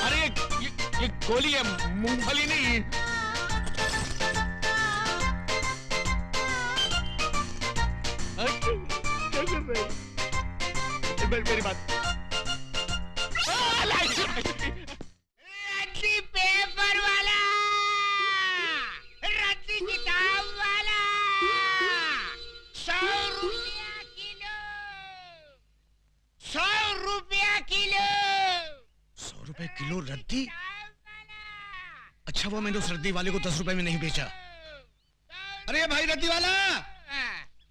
अरे ये गोली है, मूंगफली नहीं। मेरी बात। रद्दी पेपर वाला, रद्दी किताब वाला, 100 रुपया किलो, 100 रुपया किलो। 100 रुपए किलो रद्दी? अच्छा वो मैंने उस रद्दी वाले को 10 रुपए में नहीं बेचा। अरे भाई रद्दी वाला,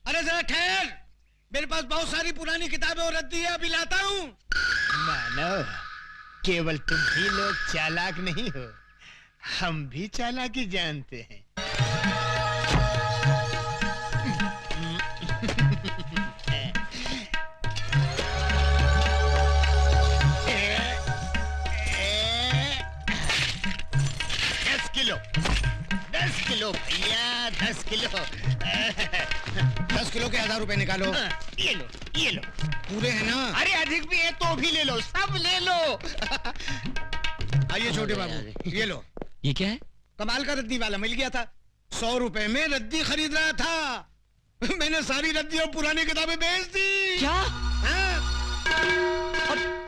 अरे जरा ठहर, मेरे पास बहुत सारी पुरानी किताबें और रद्दी है, अभी लाता हूँ। मानो केवल तुम ही लोग चालाक नहीं हो, हम भी चालाकी जानते हैं। दस किलो भैया, 10 किलो। 10 किलो के 1000 रुपए निकालो। ये लो, ये लो। पूरे हैं ना? अरे अधिक भी है तो भी ले लो, सब ले लो। आइए छोटे बाबू, ये लो। ये क्या है? कमाल का रद्दी वाला मिल गया था, 100 रुपए में रद्दी खरीद रहा था। मैंने सारी रद्दी और पुरानी किताबें बेच दी। क्या?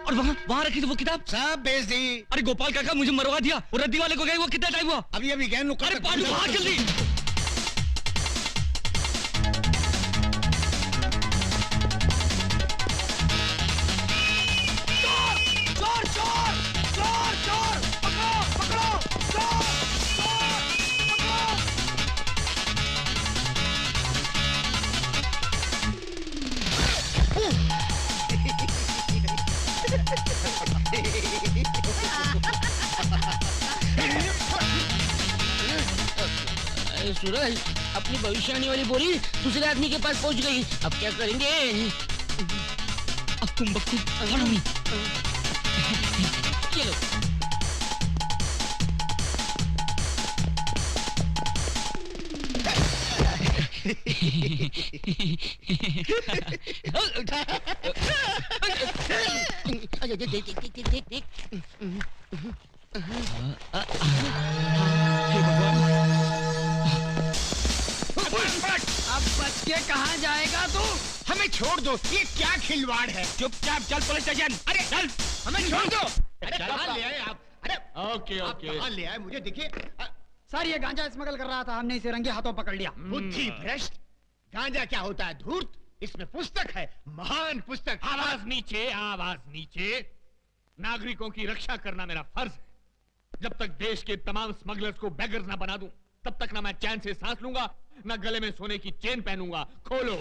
और वहाँ रखी थी वो किताब? सब बेच दी। अरे गोपाल काका मुझे मरवा दिया, और रद्दी वाले को गए वो कितना टाइम हुआ? अभी गए। अरे पांडु भाग जल्दी। चोर चोर चोर चोर, पकड़ो पकड़ो, चोर चोर, सूरज, अपनी भविष्यवाणी वाली बोरी दूसरे आदमी के पास पहुंच गई, अब क्या करेंगे? अब तुम बक्कू फॉलो मी। चलो। अब बच के कहाँ जाएगा तू? हमें छोड़ दो, ये क्या खिलवाड़ है? चुपचाप चल पुलिस स्टेशन। अरे चल, हमें छोड़ दो। अरे चल, कहाँ ले आए आप? अरे ओके आप कहाँ ले आए? मुझे देखिए। सर ये गांजा स्मगल कर रहा था, हमने इसे रंगे हाथों पकड़ लिया। बुद्धि भ्रष्ट, गांजा क्या होता है? धूर्त। इसमें पुस्तक है, महान पुस्तक। आवाज नीचे, आवाज नीचे। नागरिकों की रक्षा करना मेरा फर्ज है। जब तक देश के तमाम स्मगलर्स को बेगर्स ना बना दूं, तब तक ना मैं चैन से सांस लूंगा, ना गले में सोने की चेन पहनूंगा। खोलो।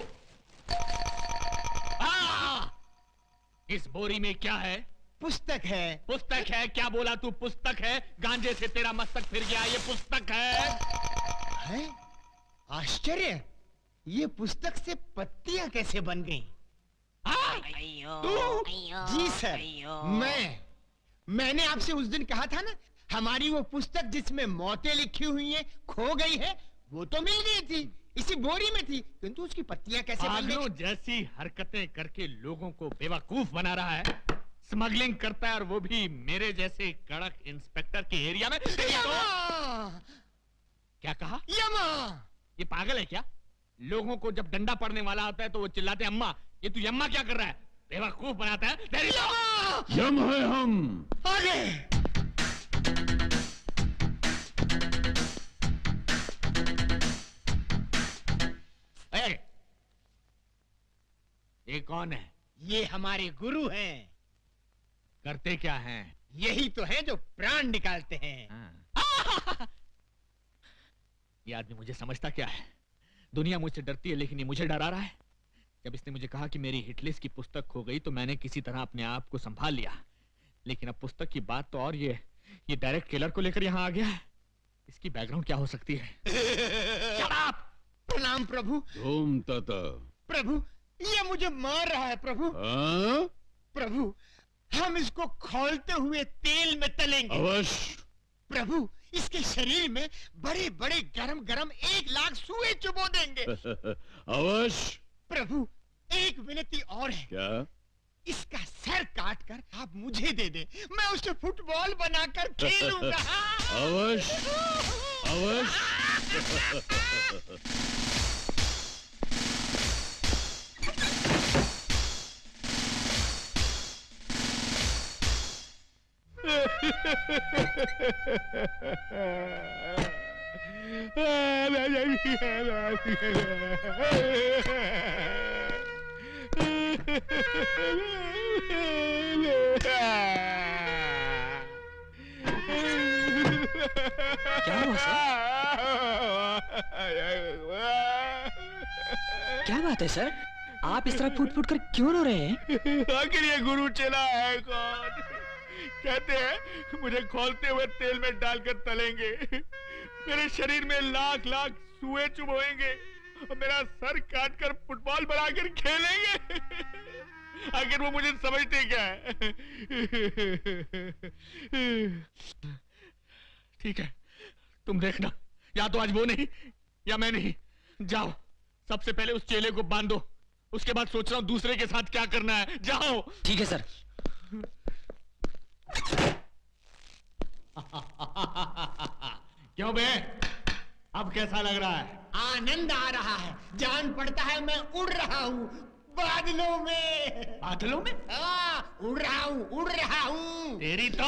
इस बोरी में क्या है? पुस्तक है। पुस्तक है? क्या बोला तू? पुस्तक है? गांजे से तेरा मस्तक फिर गया, ये पुस्तक है। आश्चर्य, ये पुस्तक से पत्तियां कैसे बन गईं? तू? जी सर, मैंने आपसे उस दिन कहा था ना, हमारी वो पुस्तक जिसमें मौतें लिखी हुई हैं खो गई है, वो तो मिल गई थी, इसी बोरी में थी, किंतु उसकी पत्तियां कैसे बन गई? जैसी हरकतें करके लोगों को बेवकूफ बना रहा है, स्मगलिंग करता है, और वो भी मेरे जैसे कड़क इंस्पेक्टर के एरिया में। क्या कहा? यमा। ये पागल है क्या? लोगों को जब डंडा पड़ने वाला होता है तो वो चिल्लाते हैं अम्मा। ये तू यम्मा क्या कर रहा है? बेवकूफ बनाता है। यम है हम। आगे। ये कौन है? ये हमारे गुरु हैं। करते क्या हैं? यही तो है जो प्राण निकालते हैं। ये आदमी मुझे समझता क्या है? दुनिया मुझसे डरती है, लेकिन ये मुझे डरा रहा है। जब इसने मुझे कहा कि मेरी हिटलिस्ट की पुस्तक खो गई, तो मैंने किसी तरह अपने आप को संभाल लिया। लेकिन अब पुस्तक की बात तो और ये डायरेक्ट किलर को लेकर यहाँ आ गया है। इसकी बैकग्राउंड क्या हो सकती है? प्रणाम प्रभु। ओम तत। प्रभु, ये मुझे मार रहा है प्रभु। प्रभु, हम इसको खौलते हुए तेल में तलेंगे। अवश्य। प्रभु, इसके शरीर में बड़े बड़े गरम गरम 1,00,000 सुए चुबो देंगे। अवश्य। प्रभु एक विनती और है। क्या? इसका सर काट कर आप मुझे दे दे, मैं उसे फुटबॉल बनाकर खेलूंगा। अवश्य अवश्य। क्या हुआ सर? क्या बात है सर? आप इस तरह फूट फूट कर क्यों रो रहे हैं? आखिर ये गुरु चला है कौन? कहते हैं मुझे खोलते हुए तेल में डालकर तलेंगे, मेरे शरीर में लाख लाख सुए चुभोएंगे और मेरा सर काट कर फुटबॉल बनाकर खेलेंगे। आखिर वो मुझे समझते क्या है? ठीक है, तुम देखना, या तो आज वो नहीं या मैं नहीं। जाओ, सबसे पहले उस चेले को बांधो, उसके बाद सोच रहा हूं दूसरे के साथ क्या करना है। जाओ। ठीक है सर। क्यों बे, अब कैसा लग रहा है? आनंद आ रहा है, जान पड़ता है मैं उड़ रहा हूँ बादलों में। बादलों में? उड़ रहा हूँ, उड़ रहा हूँ। तेरी तो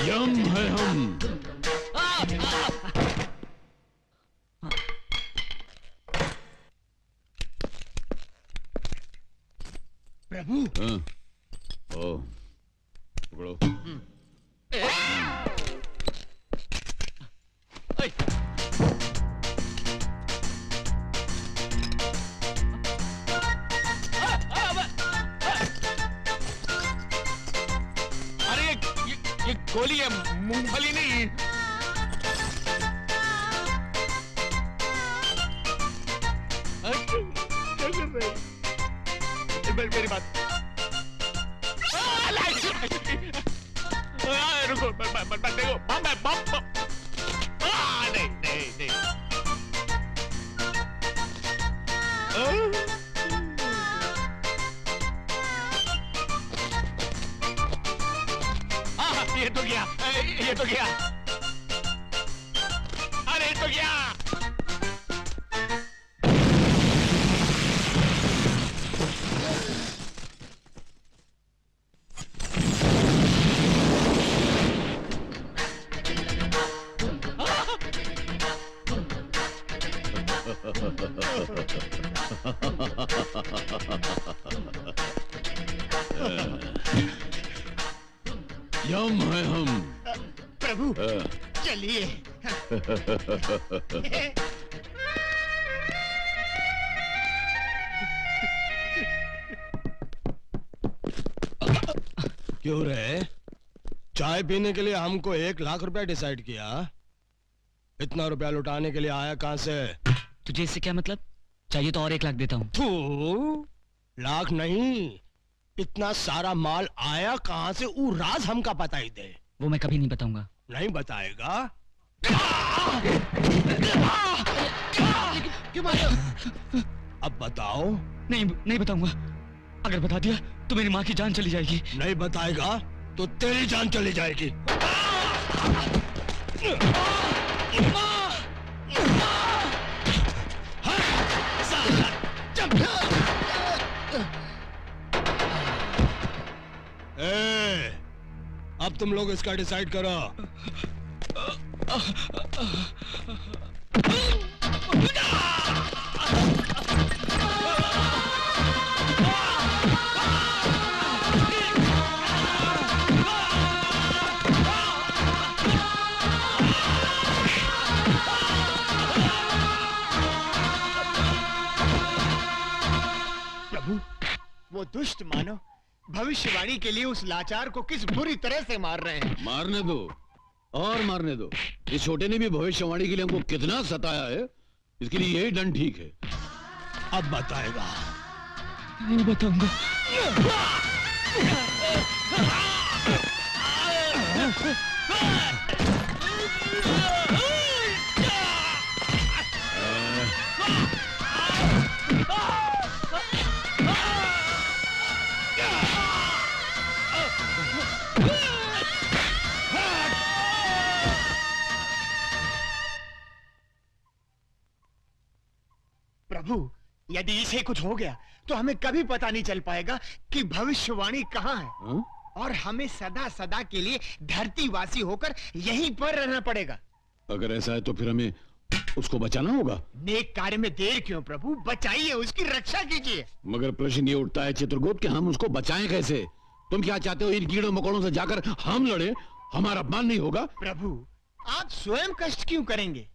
यम है हम। प्रभु। हाँ। ओ, पकड़ो। अरे ये गोली है, मूंगफली नहीं। मेरी बात रुको, देखो बम है, बम। नहीं नहीं नहीं। ये तो गया, ये तो गया, अरे ये तो गया। यम है हम। प्रभु चलिए। क्यों रे? चाय पीने के लिए हमको 1,00,000 रुपया डिसाइड किया, इतना रुपया लुटाने के लिए आया कहां से? तुझे इससे क्या मतलब? चाहिए तो और 1 लाख देता हूँ। तू लाख नहीं, इतना सारा माल आया कहां से? वो राज हमका पता ही दे। वो मैं कभी नहीं बताऊंगा। नहीं बताएगा? क्यों मारा? अब बताओ। नहीं नहीं बताऊंगा। अगर बता दिया तो मेरी माँ की जान चली जाएगी। नहीं बताएगा तो तेरी जान चली जाएगी। अब तुम लोग इसका डिसाइड करो। प्रभु, वो दुष्ट मानव भविष्यवाणी के लिए उस लाचार को किस बुरी तरह से मार रहे हैं। मारने दो और मारने दो। इस छोटे ने भी भविष्यवाणी के लिए हमको कितना सताया है, इसके लिए यही दंड ठीक है। अब बताएगा। नहीं बताऊंगा। प्रभु, यदि इसे कुछ हो गया तो हमें कभी पता नहीं चल पाएगा कि भविष्यवाणी कहाँ है। हाँ? और हमें सदा सदा के लिए धरतीवासी होकर यहीं पर रहना पड़ेगा। अगर ऐसा है तो फिर हमें उसको बचाना होगा। नेक कार्य में देर क्यों प्रभु, बचाइए, उसकी रक्षा कीजिए। मगर प्रश्न ये उठता है चित्रगुप्त कि हम उसको बचाएं कैसे? तुम क्या चाहते हो, इन कीड़ों मकोड़ों से जाकर हम लड़े, हमारा अपमान नहीं होगा? प्रभु, आप स्वयं कष्ट क्यों करेंगे?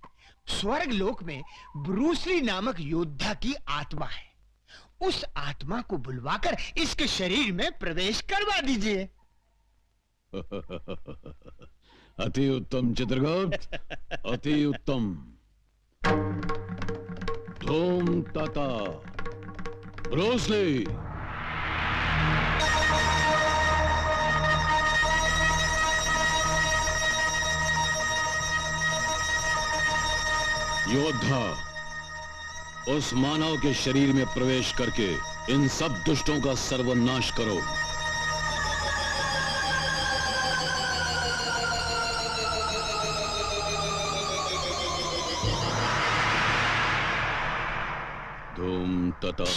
स्वर्ग लोक में ब्रूसली नामक योद्धा की आत्मा है। उस आत्मा को बुलवाकर इसके शरीर में प्रवेश करवा दीजिए। अति उत्तम चित्रगुप्त, अति उत्तम। धूम तथा ब्रूसली। योद्धा, उस मानव के शरीर में प्रवेश करके इन सब दुष्टों का सर्वनाश करो। धूम तथा।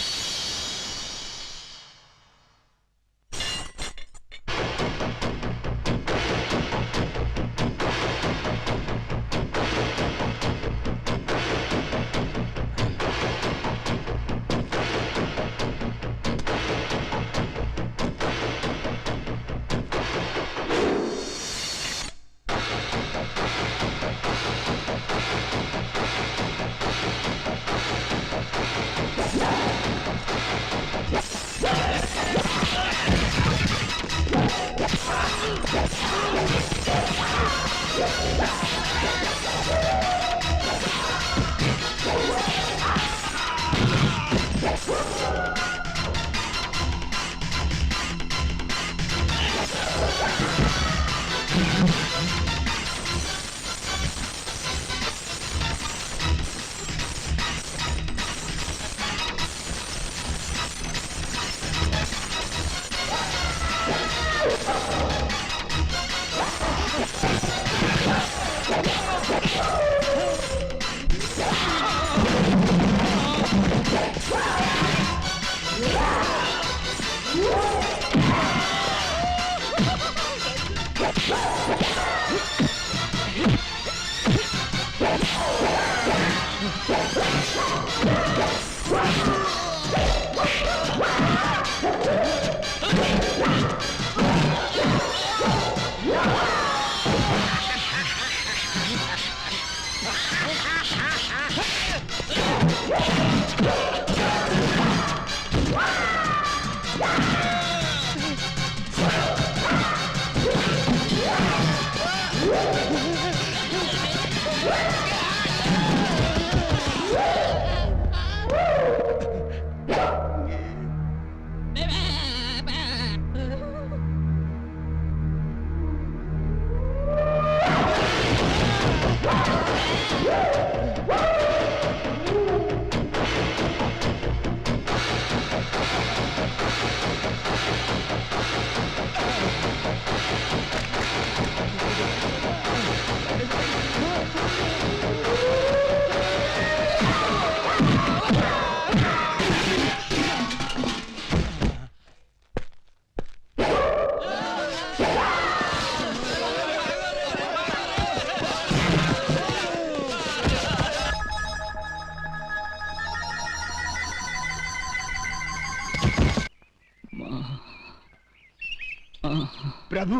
प्रभु,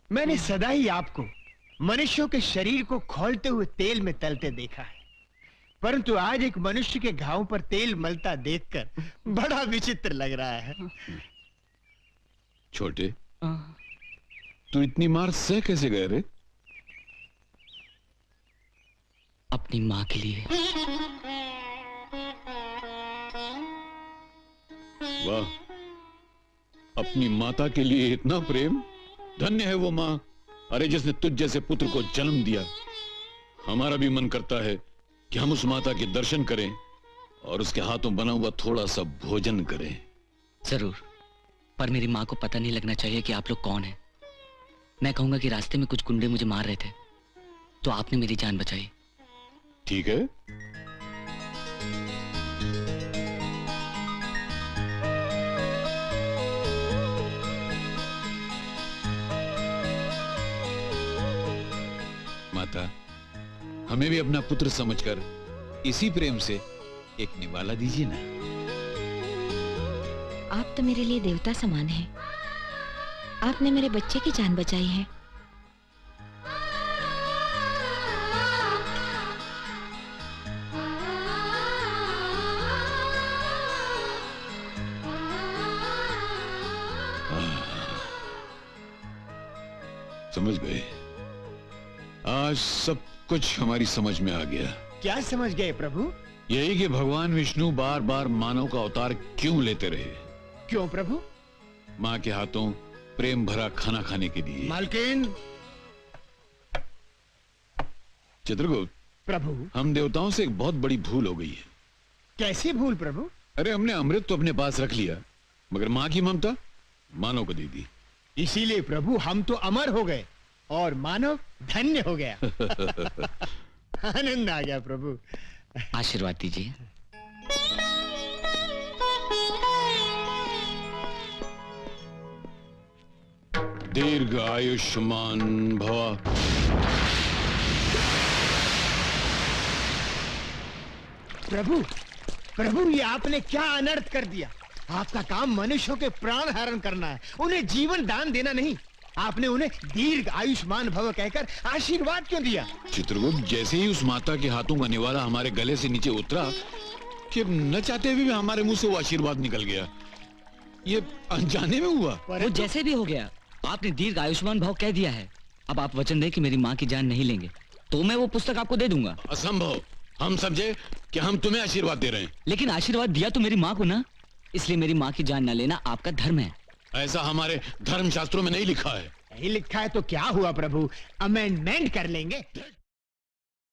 मैंने सदा ही आपको मनुष्यों के शरीर को खौलते हुए तेल में तलते देखा है। परंतु आज एक मनुष्य के घाव पर तेल मलता देखकर बड़ा विचित्र लग रहा है। छोटे, तू इतनी मार सह कैसे गए रे? अपनी माँ के लिए। वाह, अपनी माता के लिए इतना प्रेम। धन्य है वो माँ, अरे जिसने तुझ जैसे पुत्र को जन्म दिया। हमारा भी मन करता है कि हम उस माता के दर्शन करें और उसके हाथों बना हुआ थोड़ा सा भोजन करें। जरूर, पर मेरी माँ को पता नहीं लगना चाहिए कि आप लोग कौन हैं। मैं कहूंगा कि रास्ते में कुछ गुंडे मुझे मार रहे थे, तो आपने मेरी जान बचाई। ठीक है, माता, हमें भी अपना पुत्र समझकर इसी प्रेम से एक निवाला दीजिए ना। आप तो मेरे लिए देवता समान हैं। आपने मेरे बच्चे की जान बचाई है। समझ गए, आज सब कुछ हमारी समझ में आ गया। क्या समझ गए प्रभु? यही कि भगवान विष्णु बार बार मानव का अवतार क्यों लेते रहे। क्यों प्रभु? माँ के हाथों प्रेम भरा खाना खाने के लिए। मालकिन। चित्रगुप्त प्रभु, हम देवताओं से एक बहुत बड़ी भूल हो गई है। कैसी भूल प्रभु? अरे हमने अमृत तो अपने पास रख लिया, मगर माँ की ममता मानव को दे दी। इसीलिए प्रभु हम तो अमर हो गए और मानव धन्य हो गया। आनंद आ गया प्रभु। आशीर्वाद दीजिए। दीर्घ आयुष्मान भव। प्रभु, प्रभु ये आपने क्या अनर्थ कर दिया। आपका काम मनुष्यों के प्राण हरण करना है, उन्हें जीवन दान देना नहीं। आपने उन्हें दीर्घ आयुष्मान भव कहकर आशीर्वाद क्यों दिया? चित्रगुप्त, जैसे ही उस माता के हाथों का निवाला हमारे गले से नीचे उतरा कि न चाहते हुए भी हमारे मुंह से वो आशीर्वाद निकल गया। ये अनजाने में हुआ। वो जैसे भी हो गया, आपने दीर्घ आयुष्मान भाव कह दिया है। अब आप वचन दें कि मेरी माँ की जान नहीं लेंगे, तो मैं वो पुस्तक आपको दे दूंगा। असंभव। हम समझे कि हम तुम्हें आशीर्वाद दे रहे हैं। लेकिन आशीर्वाद दिया तो मेरी माँ को ना, इसलिए मेरी माँ की जान न लेना आपका धर्म है। ऐसा हमारे धर्म शास्त्रों में नहीं लिखा है। नहीं लिखा है तो क्या हुआ प्रभु, अमेंडमेंट कर लेंगे।